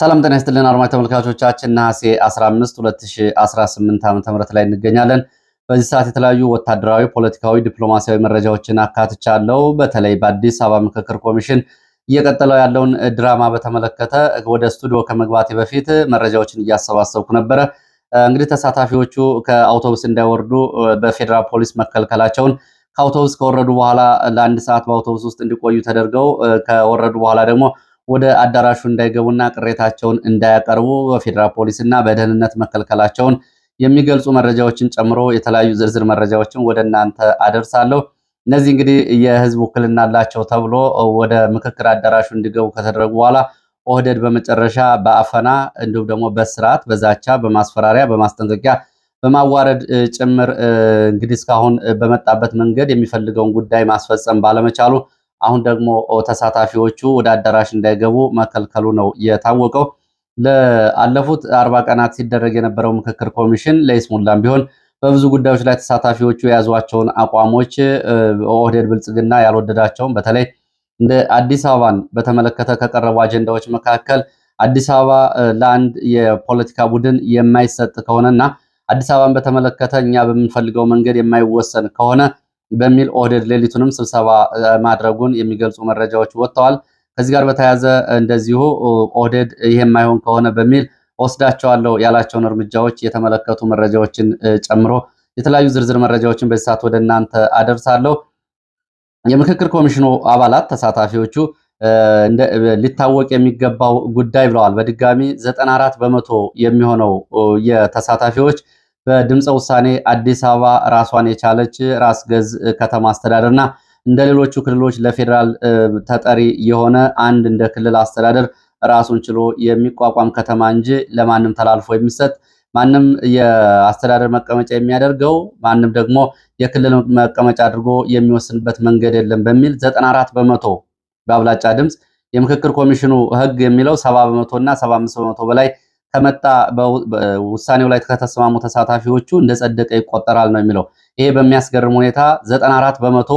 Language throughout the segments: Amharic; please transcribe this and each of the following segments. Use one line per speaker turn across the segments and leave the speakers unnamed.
ሰላም ጤና ይስጥልን አድማጭ ተመልካቾቻችን ነሐሴ 15 2018 ዓ.ም ላይ እንገኛለን። በዚህ ሰዓት የተለያዩ ወታደራዊ፣ ፖለቲካዊ፣ ዲፕሎማሲያዊ መረጃዎችን አካትቻለሁ። በተለይ በአዲስ አበባ ምክክር ኮሚሽን እየቀጠለው ያለውን ድራማ በተመለከተ ወደ ስቱዲዮ ከመግባቴ በፊት መረጃዎችን እያሰባሰብኩ ነበረ። እንግዲህ ተሳታፊዎቹ ከአውቶቡስ እንዳይወርዱ በፌዴራል ፖሊስ መከልከላቸውን ከአውቶቡስ ከወረዱ በኋላ ለአንድ ሰዓት በአውቶቡስ ውስጥ እንዲቆዩ ተደርገው ከወረዱ በኋላ ደግሞ ወደ አዳራሹ እንዳይገቡና ቅሬታቸውን እንዳያቀርቡ በፌዴራል ፖሊስና በደህንነት መከልከላቸውን የሚገልጹ መረጃዎችን ጨምሮ የተለያዩ ዝርዝር መረጃዎችን ወደ እናንተ አደርሳለሁ። እነዚህ እንግዲህ የህዝብ ውክልና አላቸው ተብሎ ወደ ምክክር አዳራሹ እንዲገቡ ከተደረጉ በኋላ ኦህዴድ በመጨረሻ በአፈና እንዲሁም ደግሞ በስርዓት በዛቻ በማስፈራሪያ በማስጠንቀቂያ በማዋረድ ጭምር እንግዲህ እስካሁን በመጣበት መንገድ የሚፈልገውን ጉዳይ ማስፈጸም ባለመቻሉ አሁን ደግሞ ተሳታፊዎቹ ወደ አዳራሽ እንዳይገቡ መከልከሉ ነው የታወቀው። ለአለፉት 40 ቀናት ሲደረግ የነበረው ምክክር ኮሚሽን ለይስሙላም ቢሆን በብዙ ጉዳዮች ላይ ተሳታፊዎቹ የያዟቸውን አቋሞች ኦህዴድ ብልጽግና ያልወደዳቸውን በተለይ እንደ አዲስ አበባን በተመለከተ ከቀረቡ አጀንዳዎች መካከል አዲስ አበባ ለአንድ የፖለቲካ ቡድን የማይሰጥ ከሆነና አዲስ አበባን በተመለከተ እኛ በምንፈልገው መንገድ የማይወሰን ከሆነ በሚል ኦህዴድ ሌሊቱንም ስብሰባ ማድረጉን የሚገልጹ መረጃዎች ወጥተዋል። ከዚህ ጋር በተያያዘ እንደዚሁ ኦህዴድ ይሄ የማይሆን ከሆነ በሚል ወስዳቸዋለሁ ያላቸውን እርምጃዎች የተመለከቱ መረጃዎችን ጨምሮ የተለያዩ ዝርዝር መረጃዎችን በዚህ ሰዓት ወደ እናንተ አደርሳለሁ። የምክክር ኮሚሽኑ አባላት ተሳታፊዎቹ ሊታወቅ የሚገባው ጉዳይ ብለዋል። በድጋሚ 94 በመቶ የሚሆነው የተሳታፊዎች በድምፀ ውሳኔ አዲስ አበባ ራሷን የቻለች ራስ ገዝ ከተማ አስተዳደርና እንደ ሌሎቹ ክልሎች ለፌዴራል ተጠሪ የሆነ አንድ እንደ ክልል አስተዳደር ራሱን ችሎ የሚቋቋም ከተማ እንጂ ለማንም ተላልፎ የሚሰጥ ማንም የአስተዳደር መቀመጫ የሚያደርገው ማንም ደግሞ የክልል መቀመጫ አድርጎ የሚወስንበት መንገድ የለም በሚል 94 በመቶ በአብላጫ ድምፅ የምክክር ኮሚሽኑ ህግ የሚለው 70 በመቶ እና 75 በመቶ በላይ ከመጣ በውሳኔው ላይ ከተስማሙ ተሳታፊዎቹ እንደጸደቀ ይቆጠራል ነው የሚለው። ይሄ በሚያስገርም ሁኔታ 94 በመቶ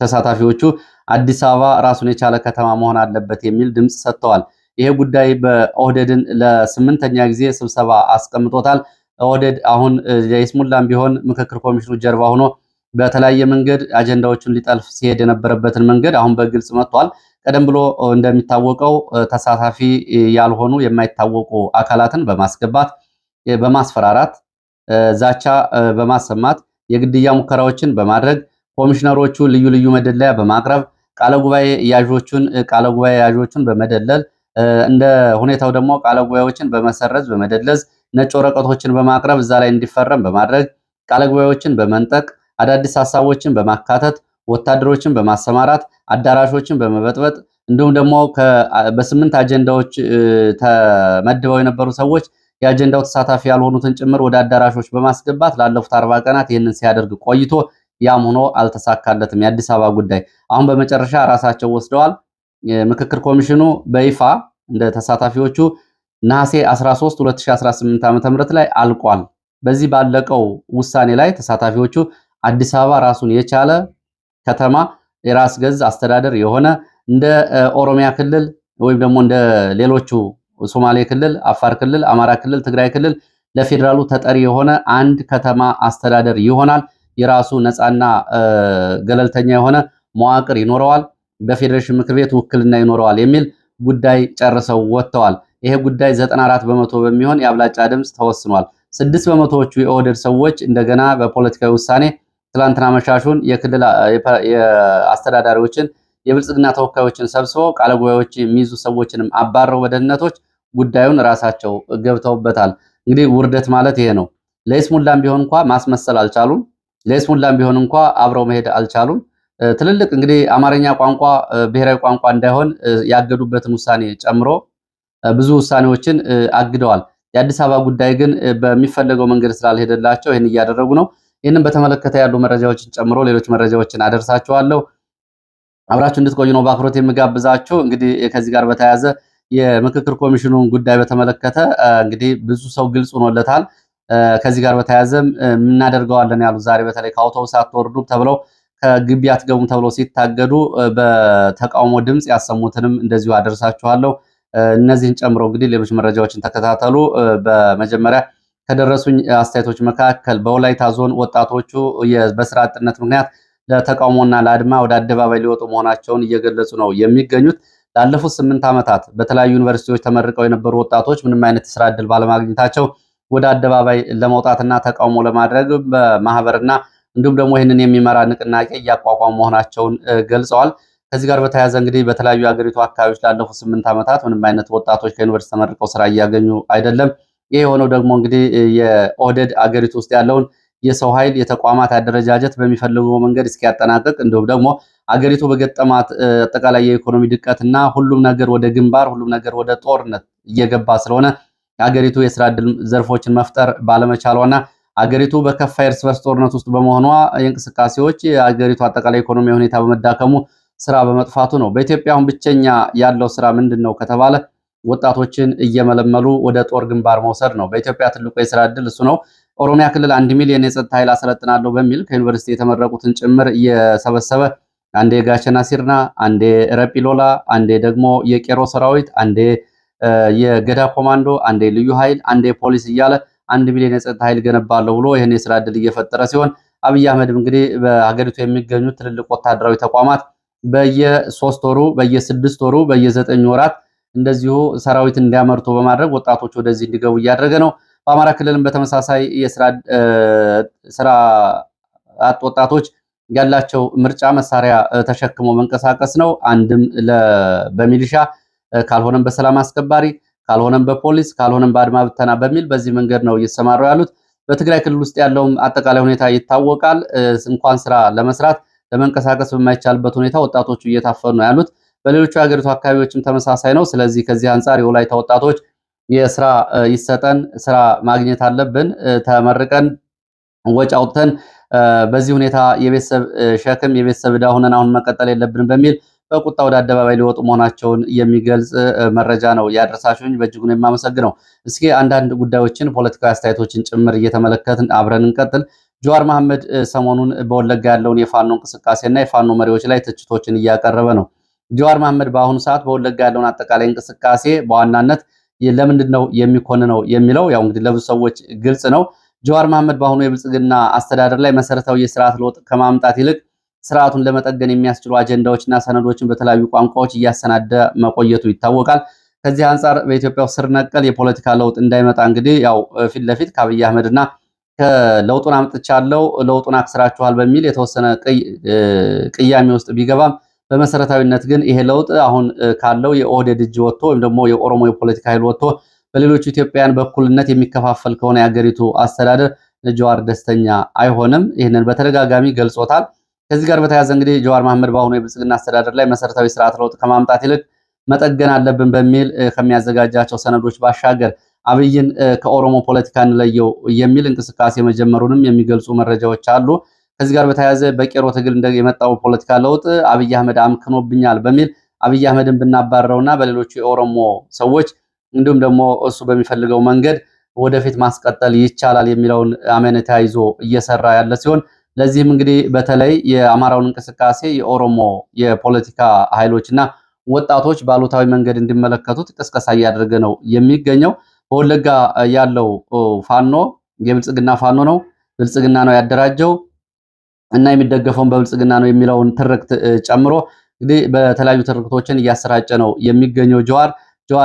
ተሳታፊዎቹ አዲስ አበባ ራሱን የቻለ ከተማ መሆን አለበት የሚል ድምጽ ሰጥተዋል። ይሄ ጉዳይ በኦህዴድን ለስምንተኛ ጊዜ ስብሰባ አስቀምጦታል። ኦህዴድ አሁን የይስሙላም ቢሆን ምክክር ኮሚሽኑ ጀርባ ሆኖ በተለያየ መንገድ አጀንዳዎቹን ሊጠልፍ ሲሄድ የነበረበትን መንገድ አሁን በግልጽ መጥቷል። ቀደም ብሎ እንደሚታወቀው ተሳታፊ ያልሆኑ የማይታወቁ አካላትን በማስገባት በማስፈራራት ዛቻ በማሰማት የግድያ ሙከራዎችን በማድረግ ኮሚሽነሮቹ ልዩ ልዩ መደለያ በማቅረብ ቃለ ጉባኤ ያዦቹን በመደለል እንደ ሁኔታው ደግሞ ቃለ ጉባኤዎችን በመሰረዝ በመደለዝ ነጭ ወረቀቶችን በማቅረብ እዛ ላይ እንዲፈረም በማድረግ ቃለ ጉባኤዎችን በመንጠቅ አዳዲስ ሐሳቦችን በማካተት ወታደሮችን በማሰማራት አዳራሾችን በመበጥበጥ እንዲሁም ደግሞ በስምንት አጀንዳዎች ተመድበው የነበሩ ሰዎች የአጀንዳው ተሳታፊ ያልሆኑትን ጭምር ወደ አዳራሾች በማስገባት ላለፉት 40 ቀናት ይህንን ሲያደርግ ቆይቶ ያም ሆኖ አልተሳካለትም የአዲስ አበባ ጉዳይ። አሁን በመጨረሻ ራሳቸው ወስደዋል። ምክክር ኮሚሽኑ በይፋ እንደ ተሳታፊዎቹ ነሐሴ 13 2018 ዓ.ም ላይ አልቋል። በዚህ ባለቀው ውሳኔ ላይ ተሳታፊዎቹ አዲስ አበባ ራሱን የቻለ ከተማ የራስ ገዝ አስተዳደር የሆነ እንደ ኦሮሚያ ክልል ወይም ደግሞ እንደ ሌሎቹ ሶማሌ ክልል፣ አፋር ክልል፣ አማራ ክልል፣ ትግራይ ክልል ለፌዴራሉ ተጠሪ የሆነ አንድ ከተማ አስተዳደር ይሆናል። የራሱ ነፃና ገለልተኛ የሆነ መዋቅር ይኖረዋል። በፌዴሬሽን ምክር ቤት ውክልና ይኖረዋል የሚል ጉዳይ ጨርሰው ወጥተዋል። ይሄ ጉዳይ 94 በመቶ በሚሆን የአብላጫ ድምፅ ተወስኗል። 6 በመቶዎቹ የኦህዴድ ሰዎች እንደገና በፖለቲካዊ ውሳኔ ትላንትና መሻሹን የክልል የአስተዳዳሪዎችን የብልጽግና ተወካዮችን ሰብስበው ቃለ ጉባኤዎች የሚይዙ ሰዎችንም አባረው በደህንነቶች ጉዳዩን ራሳቸው ገብተውበታል። እንግዲህ ውርደት ማለት ይሄ ነው። ለይስሙላም ቢሆን እንኳ ማስመሰል አልቻሉም። ለይስሙላም ቢሆን እንኳ አብረው መሄድ አልቻሉም። ትልልቅ እንግዲህ አማርኛ ቋንቋ ብሔራዊ ቋንቋ እንዳይሆን ያገዱበትን ውሳኔ ጨምሮ ብዙ ውሳኔዎችን አግደዋል። የአዲስ አበባ ጉዳይ ግን በሚፈለገው መንገድ ስላልሄደላቸው ይህን እያደረጉ ነው። ይህንን በተመለከተ ያሉ መረጃዎችን ጨምሮ ሌሎች መረጃዎችን አደርሳችኋለሁ። አብራችሁ እንድትቆዩ ነው በአክብሮት የምጋብዛችሁ። እንግዲህ ከዚህ ጋር በተያያዘ የምክክር ኮሚሽኑን ጉዳይ በተመለከተ እንግዲህ ብዙ ሰው ግልጽ ሆኖለታል። ከዚህ ጋር በተያያዘም እናደርገዋለን ያሉ ዛሬ በተለይ ከአውቶቡስ አትወርዱ ተብለው ከግቢ አትገቡም ተብለው ሲታገዱ በተቃውሞ ድምጽ ያሰሙትንም እንደዚሁ አደርሳችኋለሁ። እነዚህን ጨምሮ እንግዲህ ሌሎች መረጃዎችን ተከታተሉ። በመጀመሪያ ከደረሱኝ አስተያየቶች መካከል በወላይታ ዞን ወጣቶቹ በስራ አጥነት ምክንያት ለተቃውሞና ለአድማ ወደ አደባባይ ሊወጡ መሆናቸውን እየገለጹ ነው የሚገኙት። ላለፉት 8 ዓመታት በተለያዩ ዩኒቨርሲቲዎች ተመርቀው የነበሩ ወጣቶች ምንም አይነት የስራ ዕድል ባለማግኘታቸው ወደ አደባባይ ለመውጣትና ተቃውሞ ለማድረግ በማህበርና እንዲሁም ደግሞ ይህንን የሚመራ ንቅናቄ እያቋቋሙ መሆናቸውን ገልጸዋል። ከዚህ ጋር በተያያዘ እንግዲህ በተለያዩ የሀገሪቱ አካባቢዎች ላለፉት 8 ዓመታት ምንም አይነት ወጣቶች ከዩኒቨርሲቲ ተመርቀው ስራ እያገኙ አይደለም። ይህ የሆነው ደግሞ እንግዲህ የኦህዴድ አገሪቱ ውስጥ ያለውን የሰው ኃይል የተቋማት አደረጃጀት በሚፈልገው መንገድ እስኪያጠናቅቅ እንዲሁም ደግሞ አገሪቱ በገጠማት አጠቃላይ የኢኮኖሚ ድቀትና ሁሉም ነገር ወደ ግንባር፣ ሁሉም ነገር ወደ ጦርነት እየገባ ስለሆነ አገሪቱ የስራ ዕድል ዘርፎችን መፍጠር ባለመቻሏና አገሪቱ በከፋ የእርስ በርስ ጦርነት ውስጥ በመሆኗ የእንቅስቃሴዎች የአገሪቱ አጠቃላይ ኢኮኖሚ ሁኔታ በመዳከሙ ስራ በመጥፋቱ ነው። በኢትዮጵያ አሁን ብቸኛ ያለው ስራ ምንድን ነው ከተባለ ወጣቶችን እየመለመሉ ወደ ጦር ግንባር መውሰድ ነው። በኢትዮጵያ ትልቁ የስራ ዕድል እሱ ነው። ኦሮሚያ ክልል 1 ሚሊዮን የጸጥታ ኃይል አሰለጥናለሁ በሚል ከዩኒቨርሲቲ የተመረቁትን ጭምር እየሰበሰበ አንዴ ጋቸና ሲርና፣ አንዴ ረጲሎላ፣ አንዴ ደግሞ የቄሮ ሰራዊት፣ አንዴ የገዳ ኮማንዶ፣ አንዴ ልዩ ኃይል፣ አንዴ ፖሊስ እያለ 1 ሚሊዮን የጸጥታ ኃይል ገነባለሁ ብሎ ይህን የስራ ዕድል እየፈጠረ ሲሆን አብይ አህመድም እንግዲህ በሀገሪቱ የሚገኙ ትልልቅ ወታደራዊ ተቋማት በየ3 ወሩ፣ በየ6 ወሩ፣ በየ9 ወራት እንደዚሁ ሰራዊት እንዲያመርቱ በማድረግ ወጣቶች ወደዚህ እንዲገቡ እያደረገ ነው። በአማራ ክልልም በተመሳሳይ ስራ አጥ ወጣቶች ያላቸው ምርጫ መሳሪያ ተሸክሞ መንቀሳቀስ ነው። አንድም በሚሊሻ ካልሆነም በሰላም አስከባሪ ካልሆነም በፖሊስ ካልሆነም በአድማ ብተና በሚል በዚህ መንገድ ነው እየተሰማሩ ያሉት። በትግራይ ክልል ውስጥ ያለውም አጠቃላይ ሁኔታ ይታወቃል። እንኳን ስራ ለመስራት ለመንቀሳቀስ በማይቻልበት ሁኔታ ወጣቶቹ እየታፈኑ ነው ያሉት። በሌሎቹ የሀገሪቱ አካባቢዎችም ተመሳሳይ ነው። ስለዚህ ከዚህ አንጻር የወላይታ ወጣቶች የስራ ይሰጠን፣ ስራ ማግኘት አለብን፣ ተመርቀን ወጪ አውጥተን በዚህ ሁኔታ የቤተሰብ ሸክም የቤተሰብ ዕዳ ሆነን አሁን መቀጠል የለብንም በሚል በቁጣ ወደ አደባባይ ሊወጡ መሆናቸውን የሚገልጽ መረጃ ነው ያደረሳችሁኝ። በእጅጉ ነው የማመሰግነው። እስኪ አንዳንድ ጉዳዮችን ፖለቲካዊ አስተያየቶችን ጭምር እየተመለከትን አብረን እንቀጥል። ጀዋር መሐመድ ሰሞኑን በወለጋ ያለውን የፋኖ እንቅስቃሴና የፋኖ መሪዎች ላይ ትችቶችን እያቀረበ ነው። ጀዋር መሐመድ በአሁኑ ሰዓት በወለጋ ያለውን አጠቃላይ እንቅስቃሴ በዋናነት ለምንድን ነው የሚኮንነው የሚለው ያው እንግዲህ ለብዙ ሰዎች ግልጽ ነው። ጀዋር መሐመድ በአሁኑ የብልጽግና አስተዳደር ላይ መሰረታዊ የስርዓት ለውጥ ከማምጣት ይልቅ ስርዓቱን ለመጠገን የሚያስችሉ አጀንዳዎችና ሰነዶችን በተለያዩ ቋንቋዎች እያሰናደ መቆየቱ ይታወቃል። ከዚህ አንጻር በኢትዮጵያ ውስጥ ስር ነቀል የፖለቲካ ለውጥ እንዳይመጣ እንግዲህ ያው ፊት ለፊት ከአብይ አህመድና ከለውጡን አምጥቻለሁ ለውጡን አክስራችኋል በሚል የተወሰነ ቅያሜ ውስጥ ቢገባም በመሰረታዊነት ግን ይሄ ለውጥ አሁን ካለው የኦህዴድ እጅ ወጥቶ ወይም ደግሞ የኦሮሞ የፖለቲካ ኃይል ወጥቶ በሌሎች ኢትዮጵያውያን በኩልነት የሚከፋፈል ከሆነ የሀገሪቱ አስተዳደር ጀዋር ደስተኛ አይሆንም። ይህንን በተደጋጋሚ ገልጾታል። ከዚህ ጋር በተያያዘ እንግዲህ ጀዋር መሐመድ በአሁኑ የብልጽግና አስተዳደር ላይ መሰረታዊ ስርዓት ለውጥ ከማምጣት ይልቅ መጠገን አለብን በሚል ከሚያዘጋጃቸው ሰነዶች ባሻገር አብይን ከኦሮሞ ፖለቲካ እንለየው የሚል እንቅስቃሴ መጀመሩንም የሚገልጹ መረጃዎች አሉ። ከዚህ ጋር በተያያዘ በቄሮ ትግል የመጣው ፖለቲካ ለውጥ አብይ አህመድ አምክኖብኛል በሚል አብይ አህመድን ብናባረረውና በሌሎቹ የኦሮሞ ሰዎች እንዲሁም ደግሞ እሱ በሚፈልገው መንገድ ወደፊት ማስቀጠል ይቻላል የሚለውን አመኔታ ይዞ እየሰራ ያለ ሲሆን ለዚህም እንግዲህ በተለይ የአማራውን እንቅስቃሴ የኦሮሞ የፖለቲካ ኃይሎችና ወጣቶች ባሉታዊ መንገድ እንዲመለከቱት ቅስቀሳ እያደረገ ነው የሚገኘው። በወለጋ ያለው ፋኖ የብልጽግና ፋኖ ነው፣ ብልጽግና ነው ያደራጀው እና የሚደገፈውን በብልጽግና ነው የሚለውን ትርክት ጨምሮ እንግዲህ በተለያዩ ትርክቶችን እያሰራጨ ነው የሚገኘው ጀዋር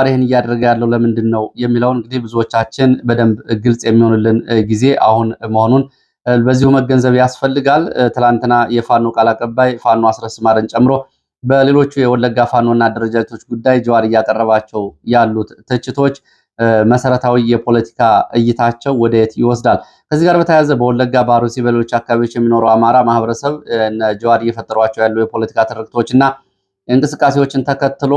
ይህን እያደረገ ያለው ለምንድን ነው የሚለውን እንግዲህ ብዙዎቻችን በደንብ ግልጽ የሚሆንልን ጊዜ አሁን መሆኑን በዚሁ መገንዘብ ያስፈልጋል። ትላንትና የፋኖ ቃል አቀባይ ፋኖ አስረስ ማረን ጨምሮ በሌሎቹ የወለጋ ፋኖና አደረጃጀቶች ጉዳይ ጀዋር እያቀረባቸው ያሉት ትችቶች መሰረታዊ የፖለቲካ እይታቸው ወደየት ይወስዳል? ከዚህ ጋር በተያያዘ በወለጋ በአሩሲ በሌሎች አካባቢዎች የሚኖረው አማራ ማህበረሰብ ጀዋር እየፈጠሯቸው ያሉ የፖለቲካ ትርክቶችና እንቅስቃሴዎችን ተከትሎ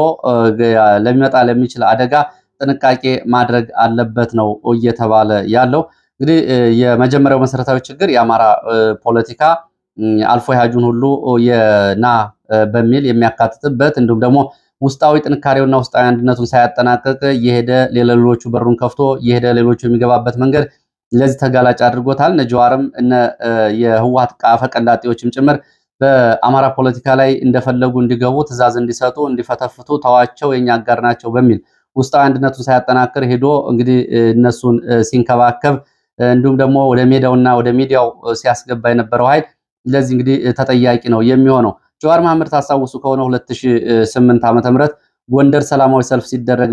ለሚመጣ ለሚችል አደጋ ጥንቃቄ ማድረግ አለበት ነው እየተባለ ያለው። እንግዲህ የመጀመሪያው መሰረታዊ ችግር የአማራ ፖለቲካ አልፎ ያጁን ሁሉ የና በሚል የሚያካትትበት እንዲሁም ደግሞ ውስጣዊ ጥንካሬውና ውስጣዊ አንድነቱን ሳያጠናቅቅ የሄደ ሌሎቹ በሩን ከፍቶ የሄደ ሌሎቹ የሚገባበት መንገድ ለዚህ ተጋላጭ አድርጎታል። ነጀዋርም የህወሓት አፈቀላጤዎችም ጭምር በአማራ ፖለቲካ ላይ እንደፈለጉ እንዲገቡ ትዕዛዝ እንዲሰጡ እንዲፈተፍቱ ተዋቸው የኛ አጋር ናቸው በሚል ውስጣዊ አንድነቱን ሳያጠናክር ሄዶ እንግዲህ እነሱን ሲንከባከብ እንዲሁም ደግሞ ወደ ሜዳውና ወደ ሚዲያው ሲያስገባ የነበረው ኃይል ለዚህ እንግዲህ ተጠያቂ ነው የሚሆነው። ጀዋር መሐመድ ታስታውሱ ከሆነ 2008 ዓ.ም ጎንደር ሰላማዊ ሰልፍ ሲደረግ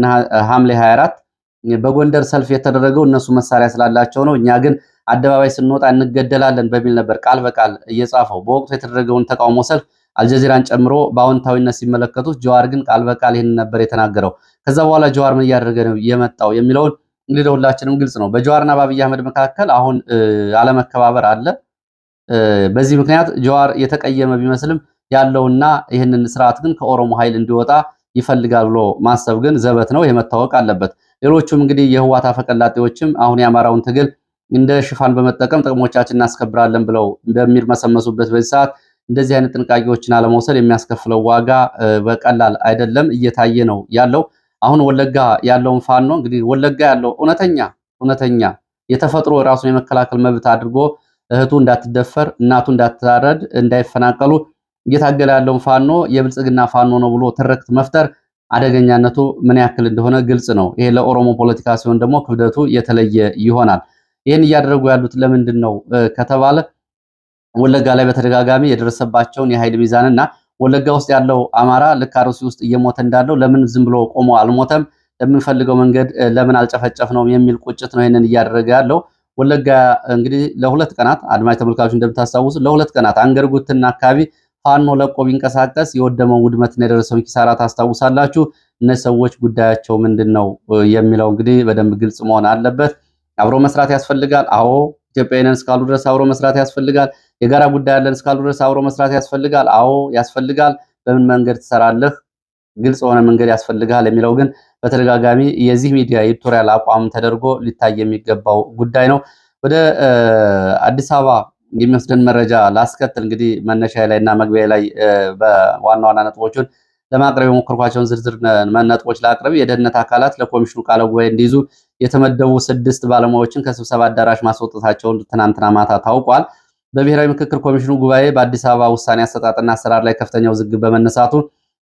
ሐምሌ 24 በጎንደር ሰልፍ የተደረገው እነሱ መሳሪያ ስላላቸው ነው፣ እኛ ግን አደባባይ ስንወጣ እንገደላለን በሚል ነበር ቃል በቃል እየጻፈው። በወቅቱ የተደረገውን ተቃውሞ ሰልፍ አልጀዚራን ጨምሮ በአዎንታዊነት ሲመለከቱት፣ ጀዋር ግን ቃል በቃል ይህን ነበር የተናገረው። ከዛ በኋላ ጀዋር ምን እያደረገ ነው የመጣው የሚለውን እንግዲህ ለሁላችንም ግልጽ ነው። በጀዋርና በአብይ አህመድ መካከል አሁን አለመከባበር አለ። በዚህ ምክንያት ጀዋር የተቀየመ ቢመስልም ያለውና ይህንን ስርዓት ግን ከኦሮሞ ኃይል እንዲወጣ ይፈልጋል ብሎ ማሰብ ግን ዘበት ነው። ይህ መታወቅ አለበት። ሌሎቹም እንግዲህ የህዋት አፈቀላጤዎችም አሁን የአማራውን ትግል እንደ ሽፋን በመጠቀም ጥቅሞቻችን እናስከብራለን ብለው በሚርመሰመሱበት በዚህ ሰዓት እንደዚህ አይነት ጥንቃቄዎችን አለመውሰድ የሚያስከፍለው ዋጋ በቀላል አይደለም፣ እየታየ ነው ያለው። አሁን ወለጋ ያለውን ፋኖ እንግዲህ ወለጋ ያለው እውነተኛ የተፈጥሮ ራሱን የመከላከል መብት አድርጎ እህቱ እንዳትደፈር፣ እናቱ እንዳትታረድ፣ እንዳይፈናቀሉ እየታገለ ያለውን ፋኖ የብልጽግና ፋኖ ነው ብሎ ትርክት መፍጠር አደገኛነቱ ምን ያክል እንደሆነ ግልጽ ነው። ይሄ ለኦሮሞ ፖለቲካ ሲሆን ደግሞ ክብደቱ የተለየ ይሆናል። ይህን እያደረጉ ያሉት ለምንድን ነው ከተባለ ወለጋ ላይ በተደጋጋሚ የደረሰባቸውን የኃይል ሚዛንና ወለጋ ውስጥ ያለው አማራ ልክ አርሲ ውስጥ እየሞተ እንዳለው ለምን ዝም ብሎ ቆሞ አልሞተም፣ ለምንፈልገው መንገድ ለምን አልጨፈጨፍ ነው የሚል ቁጭት ነው ይህንን እያደረገ ያለው። ወለጋ እንግዲህ ለሁለት ቀናት አድማጭ ተመልካቾች እንደምታስታውሱ ለሁለት ቀናት አንገርጉትና አካባቢ ፋኖ ለቆ ቢንቀሳቀስ የወደመው ውድመትና የደረሰውን ኪሳራ ታስታውሳላችሁ። እነዚህ ሰዎች ጉዳያቸው ምንድነው የሚለው እንግዲህ በደንብ ግልጽ መሆን አለበት። አብሮ መስራት ያስፈልጋል። አዎ ኢትዮጵያውያን እስካሉ ድረስ አብሮ መስራት ያስፈልጋል። የጋራ ጉዳይ ያለን እስካሉ ድረስ አብሮ መስራት ያስፈልጋል። አዎ ያስፈልጋል። በምን መንገድ ትሰራለህ? ግልጽ የሆነ መንገድ ያስፈልጋል የሚለው ግን በተደጋጋሚ የዚህ ሚዲያ ኤዲቶሪያል አቋም ተደርጎ ሊታይ የሚገባው ጉዳይ ነው። ወደ አዲስ አበባ የሚወስደን መረጃ ላስከትል። እንግዲህ መነሻ ላይ እና መግቢያ ላይ በዋና ዋና ነጥቦቹን ለማቅረብ የሞከርኳቸውን ዝርዝር ነጥቦች ላቅርብ። የደህንነት አካላት ለኮሚሽኑ ቃለ ጉባኤ እንዲይዙ የተመደቡ 6 ባለሙያዎችን ከስብሰባ አዳራሽ ማስወጣታቸውን ትናንትና ማታ ታውቋል። በብሔራዊ ምክክር ኮሚሽኑ ጉባኤ በአዲስ አበባ ውሳኔ አሰጣጥና አሰራር ላይ ከፍተኛ ውዝግብ በመነሳቱ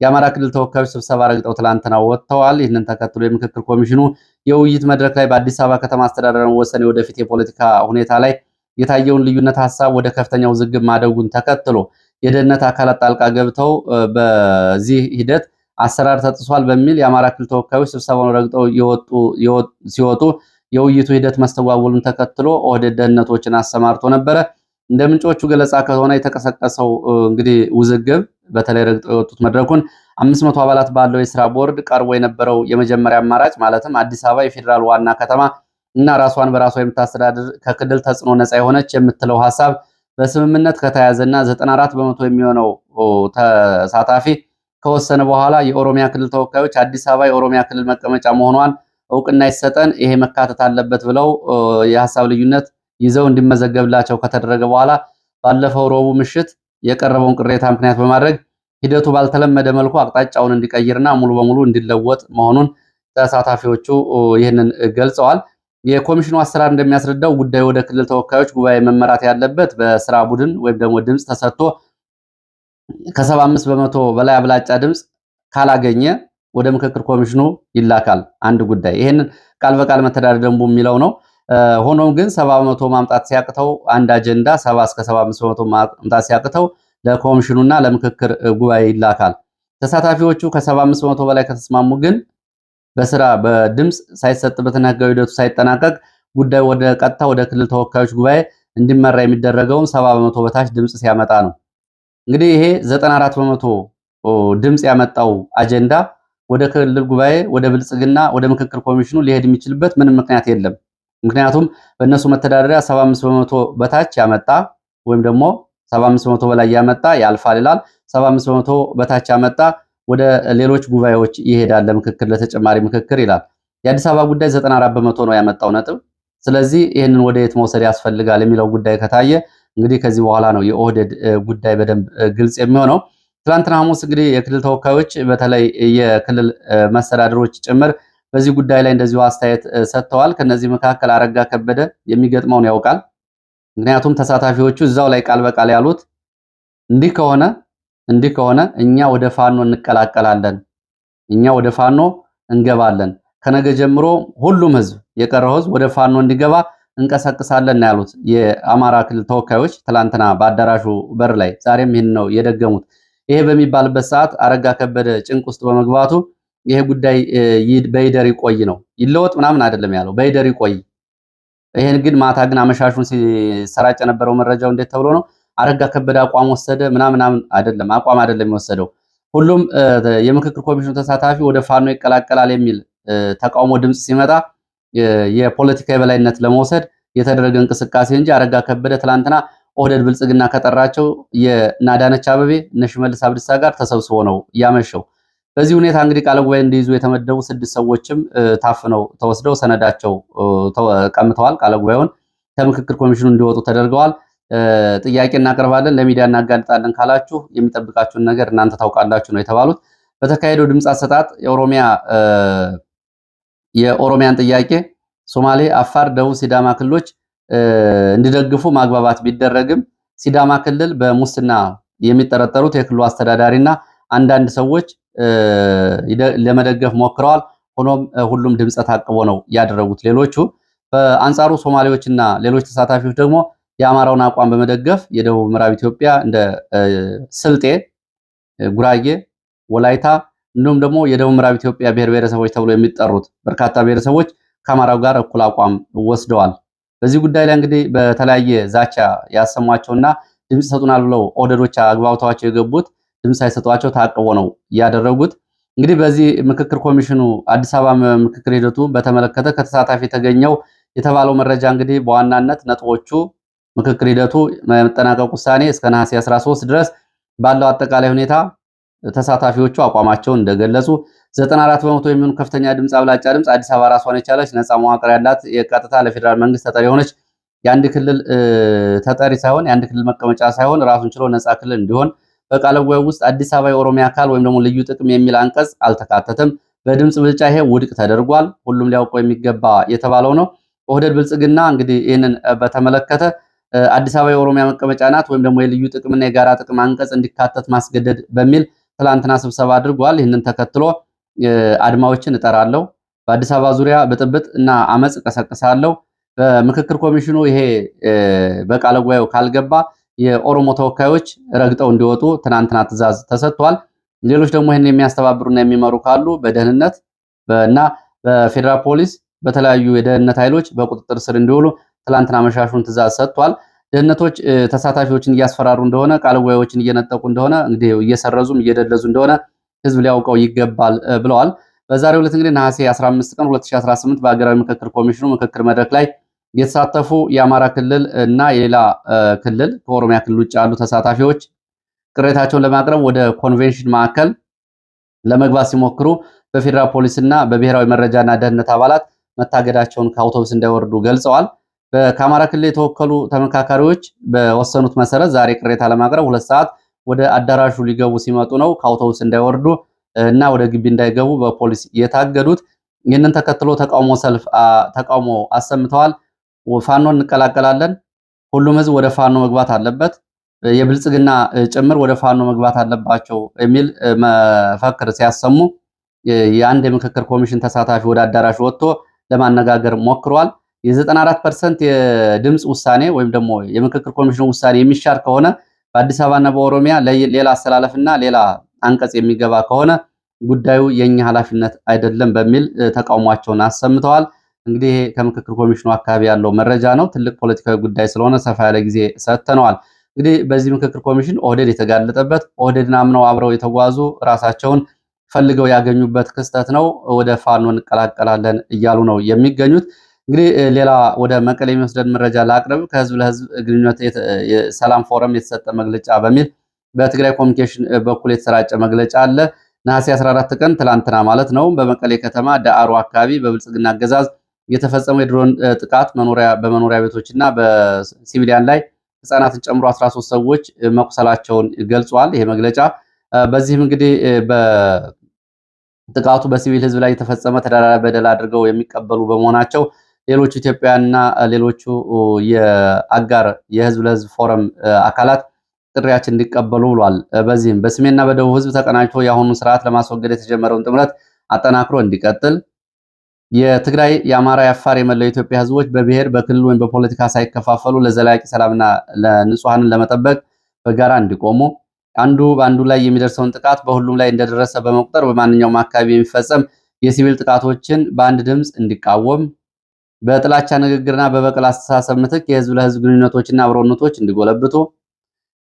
የአማራ ክልል ተወካዮች ስብሰባ ረግጠው ትላንትና ወጥተዋል። ይህንን ተከትሎ የምክክር ኮሚሽኑ የውይይት መድረክ ላይ በአዲስ አበባ ከተማ አስተዳደር ወሰን የወደፊት የፖለቲካ ሁኔታ ላይ የታየውን ልዩነት ሀሳብ ወደ ከፍተኛ ውዝግብ ማደጉን ተከትሎ የደህንነት አካላት ጣልቃ ገብተው በዚህ ሂደት አሰራር ተጥሷል በሚል የአማራ ክልል ተወካዮች ስብሰባውን ረግጠው ሲወጡ የውይይቱ ሂደት መስተጓጎሉን ተከትሎ ኦህዴድ ደህንነቶችን አሰማርቶ ነበረ። እንደ ምንጮቹ ገለጻ ከሆነ የተቀሰቀሰው እንግዲህ ውዝግብ በተለይ ረግጠው የወጡት መድረኩን 500 አባላት ባለው የስራ ቦርድ ቀርቦ የነበረው የመጀመሪያ አማራጭ ማለትም አዲስ አበባ የፌዴራል ዋና ከተማ እና ራሷን በራሷ የምታስተዳድር ከክልል ተጽዕኖ ነፃ የሆነች የምትለው ሐሳብ በስምምነት ከተያዘና 94 በመቶ የሚሆነው ተሳታፊ ከወሰነ በኋላ የኦሮሚያ ክልል ተወካዮች አዲስ አበባ የኦሮሚያ ክልል መቀመጫ መሆኗን እውቅና ይሰጠን፣ ይሄ መካተት አለበት ብለው የሐሳብ ልዩነት ይዘው እንዲመዘገብላቸው ከተደረገ በኋላ ባለፈው ረቡዕ ምሽት የቀረበውን ቅሬታ ምክንያት በማድረግ ሂደቱ ባልተለመደ መልኩ አቅጣጫውን እንዲቀይርና ሙሉ በሙሉ እንዲለወጥ መሆኑን ተሳታፊዎቹ ይህንን ገልጸዋል። የኮሚሽኑ አሰራር እንደሚያስረዳው ጉዳዩ ወደ ክልል ተወካዮች ጉባኤ መመራት ያለበት በስራ ቡድን ወይም ደግሞ ድምፅ ተሰጥቶ ከ75 በመቶ በላይ አብላጫ ድምፅ ካላገኘ ወደ ምክክር ኮሚሽኑ ይላካል። አንድ ጉዳይ ይሄንን ቃል በቃል መተዳደሪያ ደንቡ የሚለው ነው። ሆኖም ግን 70 በመቶ ማምጣት ሲያቅተው አንድ አጀንዳ 70 እስከ 75 በመቶ ማምጣት ሲያቅተው ለኮሚሽኑና ለምክክር ጉባኤ ይላካል። ተሳታፊዎቹ ከ75 በመቶ በላይ ከተስማሙ ግን በድምፅ ሳይሰጥበትና ህጋዊ ሂደቱ ሳይጠናቀቅ ጉዳዩ ወደ ቀጥታ ወደ ክልል ተወካዮች ጉባኤ እንዲመራ የሚደረገውም 70 በመቶ በታች ድምፅ ሲያመጣ ነው። እንግዲህ ይሄ 94 በመቶ ድምፅ ያመጣው አጀንዳ ወደ ክልል ጉባኤ፣ ወደ ብልጽግና፣ ወደ ምክክር ኮሚሽኑ ሊሄድ የሚችልበት ምንም ምክንያት የለም። ምክንያቱም በእነሱ መተዳደሪያ 75 በመቶ በታች ያመጣ ወይም ደግሞ 75 በመቶ በላይ ያመጣ ያልፋል ይላል። 75 በመቶ በታች ያመጣ ወደ ሌሎች ጉባኤዎች ይሄዳል ለምክክር፣ ለተጨማሪ ምክክር ይላል። የአዲስ አበባ ጉዳይ 94 በመቶ ነው ያመጣው ነጥብ። ስለዚህ ይህንን ወደ የት መውሰድ ያስፈልጋል የሚለው ጉዳይ ከታየ እንግዲህ ከዚህ በኋላ ነው የኦህዴድ ጉዳይ በደንብ ግልጽ የሚሆነው። ትላንትና ሐሙስ እንግዲህ የክልል ተወካዮች በተለይ የክልል መስተዳድሮች ጭምር በዚህ ጉዳይ ላይ እንደዚሁ አስተያየት ሰጥተዋል። ከነዚህ መካከል አረጋ ከበደ የሚገጥመውን ያውቃል። ምክንያቱም ተሳታፊዎቹ እዛው ላይ ቃል በቃል ያሉት እንዲህ ከሆነ እኛ ወደ ፋኖ እንቀላቀላለን፣ እኛ ወደ ፋኖ እንገባለን፣ ከነገ ጀምሮ ሁሉም ህዝብ የቀረው ህዝብ ወደ ፋኖ እንዲገባ እንቀሳቅሳለን ያሉት የአማራ ክልል ተወካዮች ትላንትና በአዳራሹ በር ላይ፣ ዛሬም ይህን ነው የደገሙት። ይሄ በሚባልበት ሰዓት አረጋ ከበደ ጭንቅ ውስጥ በመግባቱ ይሄ ጉዳይ በይደር ይቆይ ነው፣ ይለወጥ ምናምን አይደለም ያለው፣ በይደር ይቆይ። ይሄን ግን ማታ ግን አመሻሹን ሲሰራጭ የነበረው መረጃው እንዴት ተብሎ ነው? አረጋ ከበደ አቋም ወሰደ ምናምን አይደለም፣ አቋም አይደለም የወሰደው። ሁሉም የምክክር ኮሚሽኑ ተሳታፊ ወደ ፋኖ ይቀላቀላል የሚል ተቃውሞ ድምፅ ሲመጣ የፖለቲካ የበላይነት ለመውሰድ የተደረገ እንቅስቃሴ እንጂ አረጋ ከበደ ትላንትና ኦህዴድ ብልጽግና ከጠራቸው የአዳነች አቤቤ እነ ሽመልስ አብዲሳ ጋር ተሰብስቦ ነው ያመሸው። በዚህ ሁኔታ እንግዲህ ቃለ ጉባኤ እንዲይዙ የተመደቡ 6 ሰዎችም ታፍነው ተወስደው ሰነዳቸው ቀምተዋል። ቃለ ጉባኤውን ከምክክር ኮሚሽኑ እንዲወጡ ተደርገዋል። ጥያቄ እናቀርባለን፣ ለሚዲያ እናጋልጣለን ካላችሁ የሚጠብቃችሁን ነገር እናንተ ታውቃላችሁ ነው የተባሉት። በተካሄደው ድምፅ አሰጣጥ የኦሮሚያን ጥያቄ ሶማሌ፣ አፋር፣ ደቡብ ሲዳማ ክልሎች እንዲደግፉ ማግባባት ቢደረግም ሲዳማ ክልል በሙስና የሚጠረጠሩት የክልሉ አስተዳዳሪና አንዳንድ ሰዎች ለመደገፍ ሞክረዋል። ሆኖም ሁሉም ድምፀ ታቅቦ ነው ያደረጉት። ሌሎቹ በአንጻሩ ሶማሌዎችና ሌሎች ተሳታፊዎች ደግሞ የአማራውን አቋም በመደገፍ የደቡብ ምዕራብ ኢትዮጵያ እንደ ስልጤ፣ ጉራጌ፣ ወላይታ እንዲሁም ደግሞ የደቡብ ምዕራብ ኢትዮጵያ ብሔር ብሔረሰቦች ተብሎ የሚጠሩት በርካታ ብሔረሰቦች ከአማራው ጋር እኩል አቋም ወስደዋል። በዚህ ጉዳይ ላይ እንግዲህ በተለያየ ዛቻ ያሰሟቸውና ድምፅ ይሰጡናል ብለው ኦህዴዶች አግባብተዋቸው የገቡት ድምፅ ሳይሰጧቸው ታቅቦ ነው ያደረጉት። እንግዲህ በዚህ ምክክር ኮሚሽኑ አዲስ አበባ ምክክር ሂደቱ በተመለከተ ከተሳታፊ የተገኘው የተባለው መረጃ እንግዲህ በዋናነት ነጥቦቹ ምክክር ሂደቱ መጠናቀቅ ውሳኔ እስከ ነሐሴ 13 ድረስ ባለው አጠቃላይ ሁኔታ ተሳታፊዎቹ አቋማቸውን እንደገለጹ 94 በመቶ የሚሆኑ ከፍተኛ ድምፅ አብላጫ ድምፅ አዲስ አበባ ራሷን የቻለች ነፃ መዋቅር ያላት የቀጥታ ለፌዴራል መንግስት ተጠሪ የሆነች የአንድ ክልል ተጠሪ ሳይሆን የአንድ ክልል መቀመጫ ሳይሆን ራሱን ችሎ ነፃ ክልል እንዲሆን በቃለ ጉባኤው ውስጥ አዲስ አበባ የኦሮሚያ አካል ወይም ደግሞ ልዩ ጥቅም የሚል አንቀጽ አልተካተተም። በድምፅ ብልጫ ይሄ ውድቅ ተደርጓል። ሁሉም ሊያውቀው የሚገባ የተባለው ነው። ኦህዴድ ብልጽግና እንግዲህ ይህንን በተመለከተ አዲስ አበባ የኦሮሚያ መቀመጫ ናት ወይም ደግሞ የልዩ ጥቅምና የጋራ ጥቅም አንቀጽ እንዲካተት ማስገደድ በሚል ትላንትና ስብሰባ አድርጓል። ይህንን ተከትሎ አድማዎችን እጠራለሁ፣ በአዲስ አበባ ዙሪያ ብጥብጥ እና አመፅ እቀሰቅሳለሁ፣ በምክክር ኮሚሽኑ ይሄ በቃለ ጉባኤው ካልገባ የኦሮሞ ተወካዮች ረግጠው እንዲወጡ ትናንትና ትዕዛዝ ተሰጥቷል። ሌሎች ደግሞ ይህን የሚያስተባብሩና የሚመሩ ካሉ በደህንነት እና በፌዴራል ፖሊስ በተለያዩ የደህንነት ኃይሎች በቁጥጥር ስር እንዲውሉ ትላንትና መሻሹን ትዕዛዝ ሰጥቷል። ደህንነቶች ተሳታፊዎችን እያስፈራሩ እንደሆነ፣ ቃለ ጉባኤዎችን እየነጠቁ እንደሆነ፣ እንግዲህ እየሰረዙም እየደለዙ እንደሆነ ህዝብ ሊያውቀው ይገባል ብለዋል። በዛሬው ዕለት እንግዲህ ነሐሴ 15 ቀን 2018 በሀገራዊ ምክክር ኮሚሽኑ ምክክር መድረክ ላይ የተሳተፉ የአማራ ክልል እና የሌላ ክልል ከኦሮሚያ ክልል ውጭ ያሉ ተሳታፊዎች ቅሬታቸውን ለማቅረብ ወደ ኮንቬንሽን ማዕከል ለመግባት ሲሞክሩ በፌዴራል ፖሊስና በብሔራዊ መረጃና ደህንነት አባላት መታገዳቸውን ከአውቶቡስ እንዳይወርዱ ገልጸዋል። ከአማራ ክልል የተወከሉ ተመካካሪዎች በወሰኑት መሰረት ዛሬ ቅሬታ ለማቅረብ 2 ሰዓት ወደ አዳራሹ ሊገቡ ሲመጡ ነው ከአውቶቡስ እንዳይወርዱ እና ወደ ግቢ እንዳይገቡ በፖሊስ የታገዱት። ይህንን ተከትሎ ተቃውሞ አሰምተዋል። ፋኖ እንቀላቀላለን፣ ሁሉም ህዝብ ወደ ፋኖ መግባት አለበት፣ የብልጽግና ጭምር ወደ ፋኖ መግባት አለባቸው የሚል መፈክር ሲያሰሙ የአንድ የምክክር ኮሚሽን ተሳታፊ ወደ አዳራሽ ወጥቶ ለማነጋገር ሞክሯል። የ94% የድምፅ ውሳኔ ወይም ደግሞ የምክክር ኮሚሽኑ ውሳኔ የሚሻር ከሆነ በአዲስ አበባና በኦሮሚያ ሌላ አስተላለፍና ሌላ አንቀጽ የሚገባ ከሆነ ጉዳዩ የኛ ኃላፊነት አይደለም በሚል ተቃውሟቸውን አሰምተዋል። እንግዲህ ከምክክር ኮሚሽኑ አካባቢ ያለው መረጃ ነው። ትልቅ ፖለቲካዊ ጉዳይ ስለሆነ ሰፋ ያለ ጊዜ ሰጥተነዋል። እንግዲህ በዚህ ምክክር ኮሚሽን ኦህዴድ የተጋለጠበት ኦህዴድን አምነው አብረው የተጓዙ ራሳቸውን ፈልገው ያገኙበት ክስተት ነው። ወደ ፋኖ እንቀላቀላለን እያሉ ነው የሚገኙት። እንግዲህ ሌላ ወደ መቀሌ የሚወስደን መረጃ ላቅርብ። ከህዝብ ለህዝብ ግንኙነት የሰላም ፎረም የተሰጠ መግለጫ በሚል በትግራይ ኮሚኒኬሽን በኩል የተሰራጨ መግለጫ አለ። ነሐሴ 14 ቀን ትላንትና ማለት ነው በመቀሌ ከተማ ዳአሩ አካባቢ በብልጽግና አገዛዝ የተፈጸመው የድሮን ጥቃት በመኖሪያ ቤቶችና በሲቪሊያን ላይ ህፃናትን ጨምሮ 13 ሰዎች መቁሰላቸውን ገልጿል። ይሄ መግለጫ በዚህም እንግዲህ በጥቃቱ በሲቪል ህዝብ ላይ የተፈጸመ ተደራራቢ በደል አድርገው የሚቀበሉ በመሆናቸው ሌሎቹ ኢትዮጵያውያንና ሌሎቹ የአጋር የህዝብ ለህዝብ ፎረም አካላት ጥሪያችን እንዲቀበሉ ብሏል። በዚህም በሰሜንና በደቡብ ህዝብ ተቀናጅቶ የአሁኑን ስርዓት ለማስወገድ የተጀመረውን ጥምረት አጠናክሮ እንዲቀጥል የትግራይ፣ የአማራ፣ የአፋር፣ የመላው ኢትዮጵያ ህዝቦች በብሔር በክልል ወይም በፖለቲካ ሳይከፋፈሉ ለዘላቂ ሰላምና ለንጹሃንን ለመጠበቅ በጋራ እንዲቆሙ አንዱ በአንዱ ላይ የሚደርሰውን ጥቃት በሁሉም ላይ እንደደረሰ በመቁጠር በማንኛውም አካባቢ የሚፈጸም የሲቪል ጥቃቶችን በአንድ ድምፅ እንዲቃወም በጥላቻ ንግግርና በበቀል አስተሳሰብ ምትክ የህዝብ ለህዝብ ግንኙነቶችና አብሮነቶች እንዲጎለብቱ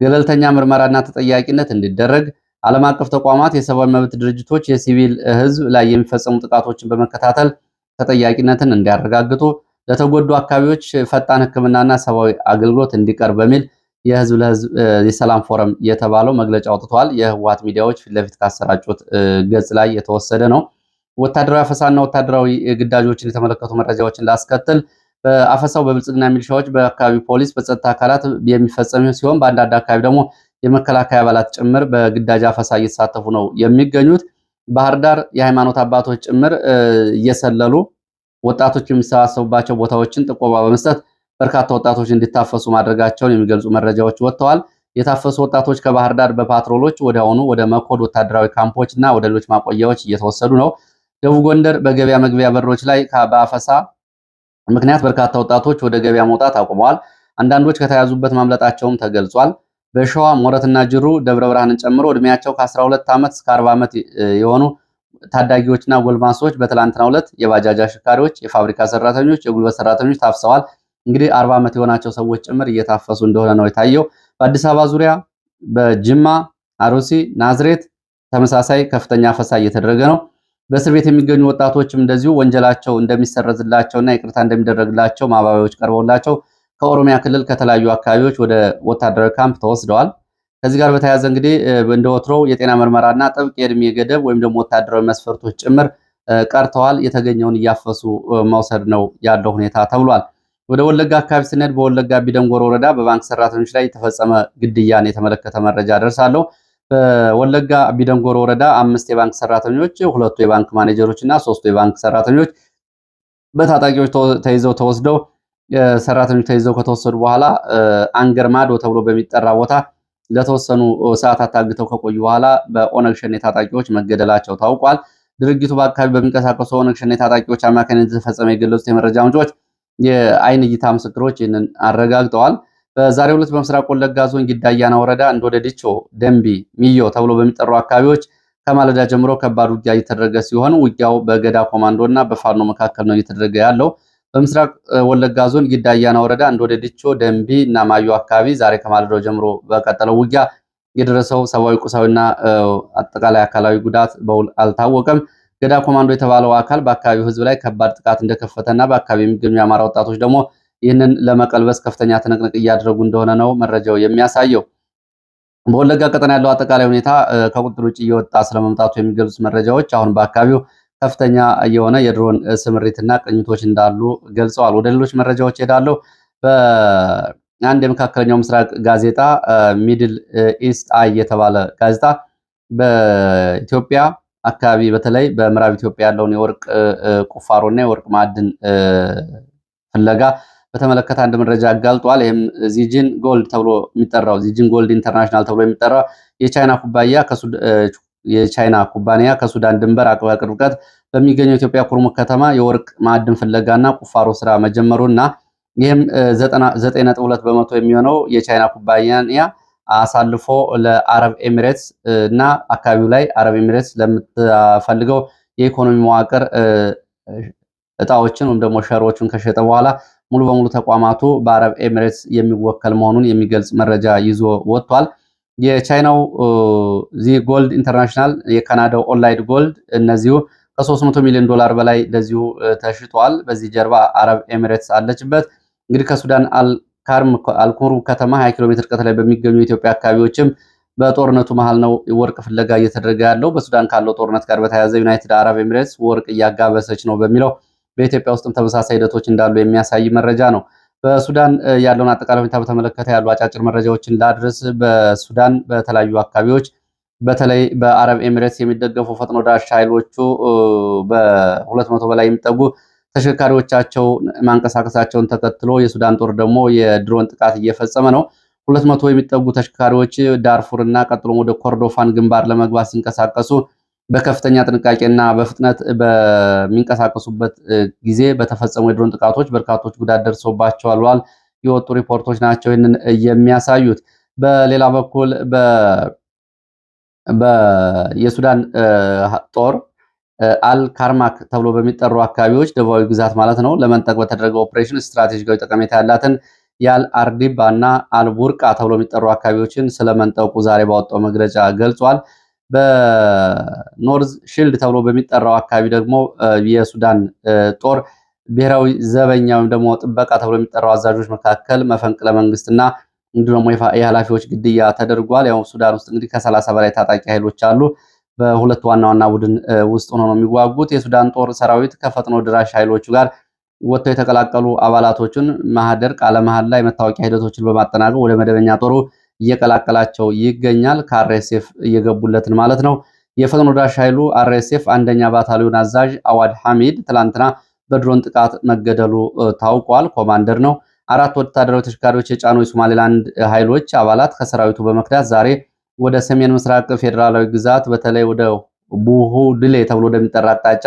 ገለልተኛ ምርመራና ተጠያቂነት እንዲደረግ ዓለም አቀፍ ተቋማት፣ የሰብአዊ መብት ድርጅቶች የሲቪል ህዝብ ላይ የሚፈጸሙ ጥቃቶችን በመከታተል ተጠያቂነትን እንዲያረጋግጡ ለተጎዱ አካባቢዎች ፈጣን ሕክምናና ሰብአዊ አገልግሎት እንዲቀርብ በሚል የህዝብ ለህዝብ የሰላም ፎረም የተባለው መግለጫ አውጥቷል። የህወሓት ሚዲያዎች ፊት ለፊት ካሰራጩት ገጽ ላይ የተወሰደ ነው። ወታደራዊ አፈሳና ወታደራዊ ግዳጆችን የተመለከቱ መረጃዎችን ላስከትል። በአፈሳው በብልጽግና ሚሊሻዎች፣ በአካባቢ ፖሊስ፣ በጸጥታ አካላት የሚፈጸም ሲሆን በአንዳንድ አካባቢ ደግሞ የመከላከያ አባላት ጭምር በግዳጅ አፈሳ እየተሳተፉ ነው የሚገኙት። ባህር ዳር የሃይማኖት አባቶች ጭምር እየሰለሉ ወጣቶች የሚሰባሰቡባቸው ቦታዎችን ጥቆማ በመስጠት በርካታ ወጣቶች እንዲታፈሱ ማድረጋቸውን የሚገልጹ መረጃዎች ወጥተዋል። የታፈሱ ወጣቶች ከባህር ዳር በፓትሮሎች ወዲያውኑ ወደ መኮድ ወታደራዊ ካምፖች እና ወደ ሌሎች ማቆያዎች እየተወሰዱ ነው። ደቡብ ጎንደር በገበያ መግቢያ በሮች ላይ በአፈሳ ምክንያት በርካታ ወጣቶች ወደ ገበያ መውጣት አቁመዋል። አንዳንዶች ከተያዙበት ማምለጣቸውም ተገልጿል። በሸዋ ሞረትና ጅሩ ደብረ ብርሃንን ጨምሮ እድሜያቸው ከ12 ዓመት እስከ 40 ዓመት የሆኑ ታዳጊዎችና ጎልማሶች በትላንትናው ዕለት የባጃጅ አሽከርካሪዎች፣ የፋብሪካ ሰራተኞች፣ የጉልበት ሰራተኞች ታፍሰዋል። እንግዲህ 40 ዓመት የሆናቸው ሰዎች ጭምር እየታፈሱ እንደሆነ ነው የታየው። በአዲስ አበባ ዙሪያ በጅማ፣ አሩሲ፣ ናዝሬት ተመሳሳይ ከፍተኛ አፈሳ እየተደረገ ነው። በእስር ቤት የሚገኙ ወጣቶችም እንደዚሁ ወንጀላቸው እንደሚሰረዝላቸውና ይቅርታ እንደሚደረግላቸው ማባቢያዎች ቀርበውላቸው ከኦሮሚያ ክልል ከተለያዩ አካባቢዎች ወደ ወታደራዊ ካምፕ ተወስደዋል። ከዚህ ጋር በተያያዘ እንግዲህ እንደ ወትሮው የጤና ምርመራና ጥብቅ የእድሜ ገደብ ወይም ደግሞ ወታደራዊ መስፈርቶች ጭምር ቀርተዋል። የተገኘውን እያፈሱ መውሰድ ነው ያለው ሁኔታ ተብሏል። ወደ ወለጋ አካባቢ ስንሄድ በወለጋ ቢደንጎሮ ወረዳ በባንክ ሰራተኞች ላይ የተፈጸመ ግድያን የተመለከተ መረጃ ደርሳለሁ። በወለጋ ቢደንጎሮ ወረዳ 5 የባንክ ሰራተኞች፣ 2 የባንክ ማኔጀሮች እና 3 የባንክ ሰራተኞች በታጣቂዎች ተይዘው ተወስደው ሰራተኞች ተይዘው ከተወሰዱ በኋላ አንገር ማዶ ተብሎ በሚጠራ ቦታ ለተወሰኑ ሰዓታት ታግተው ከቆዩ በኋላ በኦነግ ሸኔ ታጣቂዎች መገደላቸው ታውቋል። ድርጊቱ በአካባቢ በሚንቀሳቀሱ ኦነግ ሸኔ ታጣቂዎች አማካኝነት የተፈጸመ የገለጹት የመረጃ ምንጮች የአይን እይታ ምስክሮች ይህንን አረጋግጠዋል። በዛሬው ዕለት በምስራቅ ወለጋ ዞን ጊዳያና ወረዳ እንዶደ ዲቾ፣ ደንቢ፣ ሚዮ ተብሎ በሚጠሩ አካባቢዎች ከማለዳ ጀምሮ ከባድ ውጊያ እየተደረገ ሲሆን ውጊያው በገዳ ኮማንዶ እና በፋኖ መካከል ነው እየተደረገ ያለው። በምስራቅ ወለጋ ዞን ጊዳያና ወረዳ እንዶደ ዲቾ፣ ደንቢ እና ማዮ አካባቢ ዛሬ ከማለዳው ጀምሮ በቀጠለው ውጊያ የደረሰው ሰብአዊ፣ ቁሳዊና አጠቃላይ አካላዊ ጉዳት በውል አልታወቀም። ገዳ ኮማንዶ የተባለው አካል በአካባቢው ሕዝብ ላይ ከባድ ጥቃት እንደከፈተና በአካባቢ የሚገኙ የአማራ ወጣቶች ደግሞ ይህንን ለመቀልበስ ከፍተኛ ትንቅንቅ እያደረጉ እንደሆነ ነው መረጃው የሚያሳየው። በወለጋ ቀጠና ያለው አጠቃላይ ሁኔታ ከቁጥጥር ውጭ እየወጣ ስለመምጣቱ የሚገልጹ መረጃዎች አሁን በአካባቢው ከፍተኛ የሆነ የድሮን ስምሪትና ቅኝቶች እንዳሉ ገልጸዋል። ወደ ሌሎች መረጃዎች ሄዳለሁ። በአንድ የመካከለኛው ምስራቅ ጋዜጣ ሚድል ኢስት አይ የተባለ ጋዜጣ በኢትዮጵያ አካባቢ በተለይ በምዕራብ ኢትዮጵያ ያለውን የወርቅ ቁፋሮና የወርቅ ማዕድን ፍለጋ በተመለከተ አንድ መረጃ አጋልጧል። ይህም ዚጂን ጎልድ ተብሎ የሚጠራው ዚጂን ጎልድ ኢንተርናሽናል ተብሎ የሚጠራው የቻይና ኩባንያ ከሱዳን ድንበር በቅርብ ርቀት በሚገኘው ኢትዮጵያ ኩርሙክ ከተማ የወርቅ ማዕድን ፍለጋና ቁፋሮ ስራ መጀመሩና ይህም 9.2 በመቶ የሚሆነው የቻይና ኩባንያ አሳልፎ ለአረብ ኤሚሬትስ እና አካባቢው ላይ አረብ ኤሚሬትስ ለምትፈልገው የኢኮኖሚ መዋቅር እጣዎችን ወይም ደግሞ ሸሮችን ከሸጠ በኋላ ሙሉ በሙሉ ተቋማቱ በአረብ ኤሚሬትስ የሚወከል መሆኑን የሚገልጽ መረጃ ይዞ ወጥቷል። የቻይናው ዚ ጎልድ ኢንተርናሽናል፣ የካናዳው ኦንላይን ጎልድ እነዚሁ ከ300 ሚሊዮን ዶላር በላይ እንደዚሁ ተሽጧል። በዚህ ጀርባ አረብ ኤሚሬትስ አለችበት። እንግዲህ ከሱዳን አልኩሩ ከተማ 20 ኪሎ ሜትር ርቀት ላይ በሚገኙ የኢትዮጵያ አካባቢዎችም በጦርነቱ መሃል ነው ወርቅ ፍለጋ እየተደረገ ያለው። በሱዳን ካለው ጦርነት ጋር በተያያዘ ዩናይትድ አረብ ኤሚሬትስ ወርቅ እያጋበሰች ነው በሚለው በኢትዮጵያ ውስጥም ተመሳሳይ ሂደቶች እንዳሉ የሚያሳይ መረጃ ነው። በሱዳን ያለውን አጠቃላይ ሁኔታ በተመለከተ ያሉ አጫጭር መረጃዎችን ላድርስ። በሱዳን በተለያዩ አካባቢዎች በተለይ በአረብ ኤሚሬትስ የሚደገፉ ፈጥኖ ደራሽ ኃይሎቹ በ200 በላይ የሚጠጉ ተሽከርካሪዎቻቸው ማንቀሳቀሳቸውን ተከትሎ የሱዳን ጦር ደግሞ የድሮን ጥቃት እየፈጸመ ነው። 200 የሚጠጉ ተሽከርካሪዎች ዳርፉር እና ቀጥሎም ወደ ኮርዶፋን ግንባር ለመግባት ሲንቀሳቀሱ በከፍተኛ ጥንቃቄና በፍጥነት በሚንቀሳቀሱበት ጊዜ በተፈጸሙ የድሮን ጥቃቶች በርካቶች ጉዳት ደርሶባቸዋል ብሏል። የወጡ ሪፖርቶች ናቸው ይህንን የሚያሳዩት። በሌላ በኩል የሱዳን ጦር አልካርማክ ተብሎ በሚጠሩ አካባቢዎች ደቡባዊ ግዛት ማለት ነው ለመንጠቅ በተደረገው ኦፕሬሽን ስትራቴጂካዊ ጠቀሜታ ያላትን የአል አርዲባ እና አልቡርቃ ተብሎ የሚጠሩ አካባቢዎችን ስለመንጠቁ ዛሬ ባወጣው መግለጫ ገልጿል። በኖርዝ ሺልድ ተብሎ በሚጠራው አካባቢ ደግሞ የሱዳን ጦር ብሔራዊ ዘበኛ ወይም ደግሞ ጥበቃ ተብሎ የሚጠራው አዛዦች መካከል መፈንቅለ መንግስትና እንዲሁም ደግሞ የኃላፊዎች ግድያ ተደርጓል። ያው ሱዳን ውስጥ እንግዲህ ከ30 በላይ ታጣቂ ኃይሎች አሉ። በሁለት ዋና ዋና ቡድን ውስጥ ሆነው ነው የሚዋጉት። የሱዳን ጦር ሰራዊት ከፈጥኖ ድራሽ ኃይሎቹ ጋር ወጥተው የተቀላቀሉ አባላቶችን ማህደር ቃለ መሐላ የመታወቂያ ሂደቶችን በማጠናቀቅ ወደ መደበኛ ጦሩ እየቀላቀላቸው ይገኛል። ከአርኤስኤፍ እየገቡለትን ማለት ነው። የፈጥኖ ድራሽ ኃይሉ አርኤስኤፍ አንደኛ ባታሊዮን አዛዥ አዋድ ሐሚድ ትላንትና በድሮን ጥቃት መገደሉ ታውቋል። ኮማንደር ነው። 4 ወታደራዊ ተሽከርካሪዎች የጫኑ የሶማሌላንድ ኃይሎች አባላት ከሰራዊቱ በመክዳት ዛሬ ወደ ሰሜን ምስራቅ ፌዴራላዊ ግዛት በተለይ ወደ ቡሁ ድሌ ተብሎ ወደሚጠራ አቅጣጫ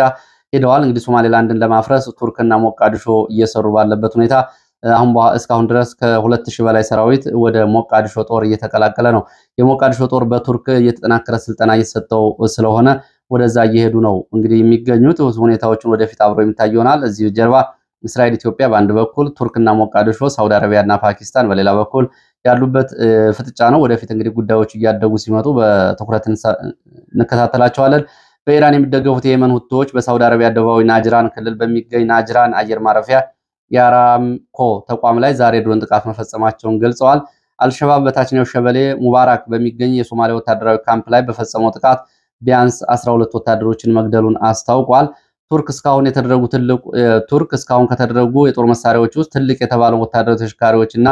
ሄደዋል። እንግዲህ ሶማሌላንድን ለማፍረስ ቱርክና ሞቃዲሾ እየሰሩ ባለበት ሁኔታ አሁን እስካሁን ድረስ ከ2000 በላይ ሰራዊት ወደ ሞቃዲሾ ጦር እየተቀላቀለ ነው። የሞቃዲሾ ጦር በቱርክ እየተጠናከረ ስልጠና እየሰጠው ስለሆነ ወደዛ እየሄዱ ነው እንግዲህ የሚገኙት። ሁኔታዎችን ወደፊት አብሮ የሚታይ ይሆናል። እዚህ ጀርባ እስራኤል፣ ኢትዮጵያ በአንድ በኩል፣ ቱርክና ሞቃዲሾ፣ ሳውዲ አረቢያና ፓኪስታን በሌላ በኩል ያሉበት ፍጥጫ ነው። ወደፊት እንግዲህ ጉዳዮች እያደጉ ሲመጡ በትኩረት እንከታተላቸዋለን። በኢራን የሚደገፉት የየመን ሁቲዎች በሳውዲ አረቢያ ደቡባዊ ናጅራን ክልል በሚገኝ ናጅራን አየር ማረፊያ የአራምኮ ተቋም ላይ ዛሬ ድሮን ጥቃት መፈጸማቸውን ገልጸዋል። አልሸባብ በታችኛው ሸበሌ ሙባራክ በሚገኝ የሶማሊያ ወታደራዊ ካምፕ ላይ በፈጸመው ጥቃት ቢያንስ 12 ወታደሮችን መግደሉን አስታውቋል። ቱርክ እስካሁን ከተደረጉ የጦር መሳሪያዎች ውስጥ ትልቅ የተባለው ወታደራዊ ተሽከርካሪዎች እና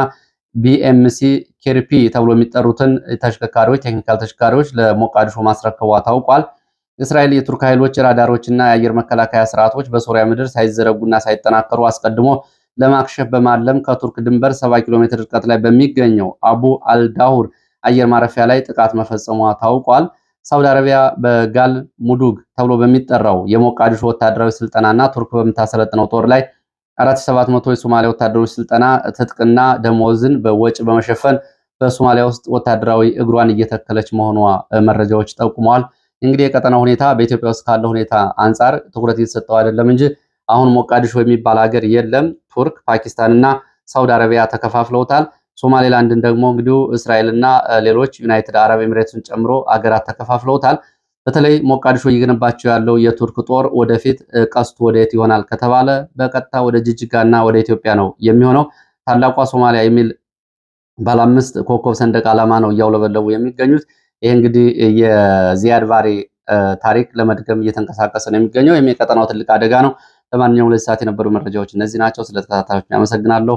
ቢኤምሲ ኬርፒ ተብሎ የሚጠሩትን ተሽከርካሪዎች ቴክኒካል ተሽከርካሪዎች ለሞቃዲሾ ማስረከቧ ታውቋል። እስራኤል የቱርክ ኃይሎች ራዳሮችና የአየር መከላከያ ስርዓቶች በሶሪያ ምድር ሳይዘረጉና ሳይጠናከሩ አስቀድሞ ለማክሸፍ በማለም ከቱርክ ድንበር 70 ኪሎ ሜትር ርቀት ላይ በሚገኘው አቡ አልዳሁር አየር ማረፊያ ላይ ጥቃት መፈጸሟ ታውቋል። ሳውዲ አረቢያ በጋል ሙዱግ ተብሎ በሚጠራው የሞቃዲሾ ወታደራዊ ስልጠናና ቱርክ በምታሰለጥነው ጦር ላይ 4700 የሶማሊያ ወታደሮች ስልጠና ትጥቅና ደሞዝን በወጪ በመሸፈን በሶማሊያ ውስጥ ወታደራዊ እግሯን እየተከለች መሆኗ መረጃዎች ጠቁመዋል። እንግዲህ የቀጠናው ሁኔታ በኢትዮጵያ ውስጥ ካለው ሁኔታ አንጻር ትኩረት እየተሰጠው አይደለም እንጂ አሁን ሞቃዲሾ የሚባል ሀገር የለም። ቱርክ፣ ፓኪስታንና ሳውዲ አረቢያ ተከፋፍለውታል። ሶማሌላንድን ደግሞ እንግዲህ እስራኤልና ሌሎች ዩናይትድ አረብ ኤሚሬትስን ጨምሮ አገራት ተከፋፍለውታል። በተለይ ሞቃዲሾ እየገነባቸው ያለው የቱርክ ጦር ወደፊት ቀስቱ ወደየት ይሆናል ከተባለ በቀጥታ ወደ ጅጅጋና ወደ ኢትዮጵያ ነው የሚሆነው። ታላቋ ሶማሊያ የሚል ባለ 5 ኮከብ ሰንደቅ ዓላማ ነው እያውለበለቡ የሚገኙት። ይህ እንግዲህ የዚያድ ባሬ ታሪክ ለመድገም እየተንቀሳቀሰ ነው የሚገኘው። የቀጠናው ትልቅ አደጋ ነው። ለማንኛውም ለዚህ ሰዓት የነበሩ መረጃዎች እነዚህ ናቸው። ስለተከታታዮች አመሰግናለሁ።